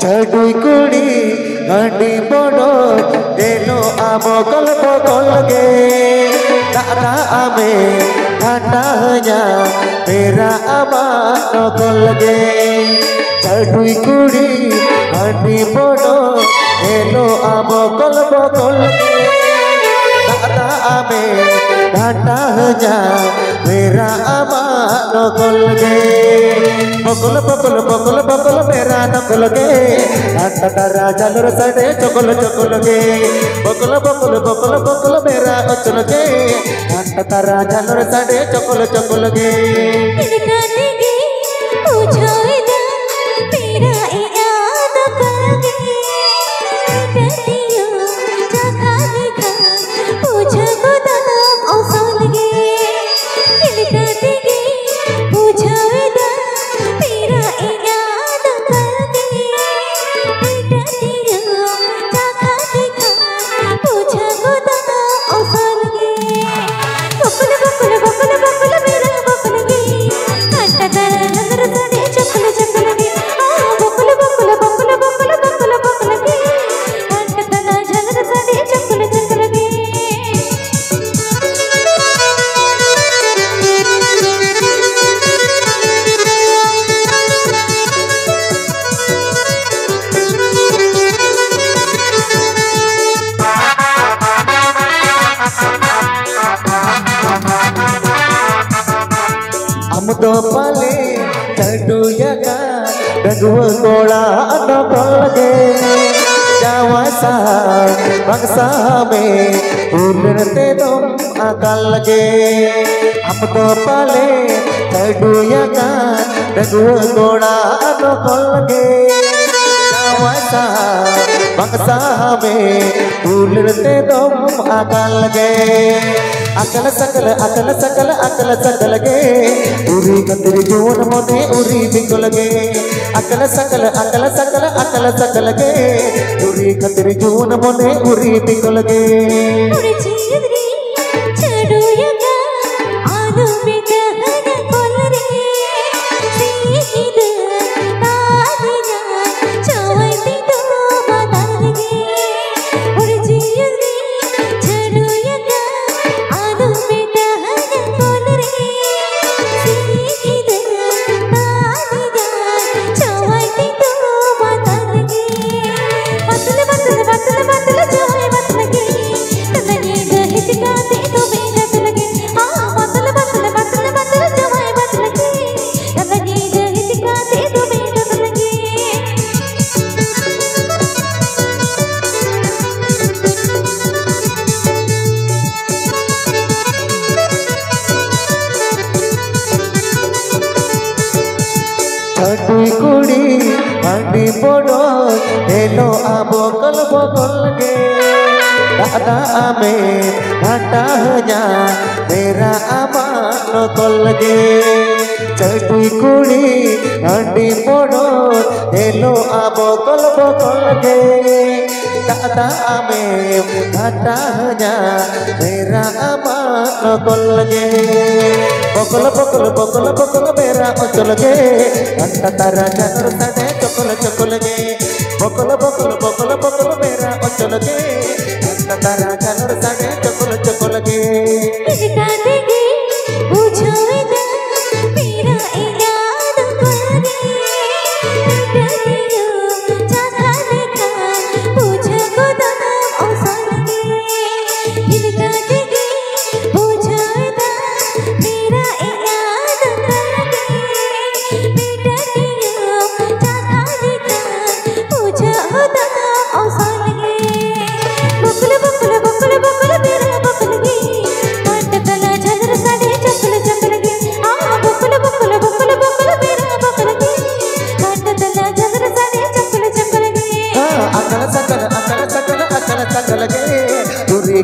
छड़ुई कुड़ी घंटी बड़ो देनो आमो गल्प गलगे दादा आमे घाटा हया तेरा आमा न गलगे छड़ुई कुड़ी घंटी बड़ो देनो आमो गल्प गलगे दादा आमे घाटा हया तेरा आमा न गलगे बकुल बकुल बकुल बकुल मेरा नकल गे घाटा तारा झालर साडे चकुल चकुल गे बकुल बकुल बकुल बकुल मेरा अचल गे घाटा तारा झालर साडे चकुल चकुल गे दो पाले चढ़ुया का डगुआ गोड़ा न गलगे जावा सा बक्सा में उलरते तुम अकल लगे हम दो पाले चढ़ुया का डगुआ गोड़ा न गलगे जावा सा बक्सा में उलरते तुम अकल लगे अकल सकल अकल सकल अकल सकल गे उरी कंदरी जोन मोने उरी बिकल गे अकल सकल अकल सकल अकल सकल गे उरी कंदरी जोन मोने उरी बिकल गे उरी चीदरी चढ़ुया का आलू में कहना कोल रे सीध तादिया चवती तो बता गे उरी चीदरी चढ़ुया का छड़ुई कुड़ी घंटी बड़ो देनो आबो गल्प गलगे दादा आमे घाटा हया तेरा आमा न गलगे छड़ुई कुड़ी घंटी बड़ो देनो आबो गल्प गलगे दादा आमे घाटा हया तेरा आमा न गलगे बकुल बकुल बकुल बकुल मेरा अचल गे घंटा तारा झालर साडे चकुल चकुल गे बकुल बकुल बकुल बकुल मेरा अचल गे घंटा तारा झालर साडे चकुल चकुल गे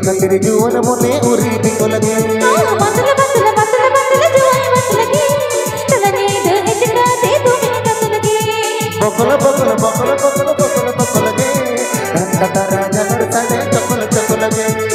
कंदरी जोन मोने उरी बिकल गे बतल बतल बतल बतल जुआई बतल गे तलने दे इतना दे तुम्हें कतल गे बकुल बकुल बकुल बकुल बकुल बकुल गे घंटा तारा झालर साडे चकुल चकुल गे।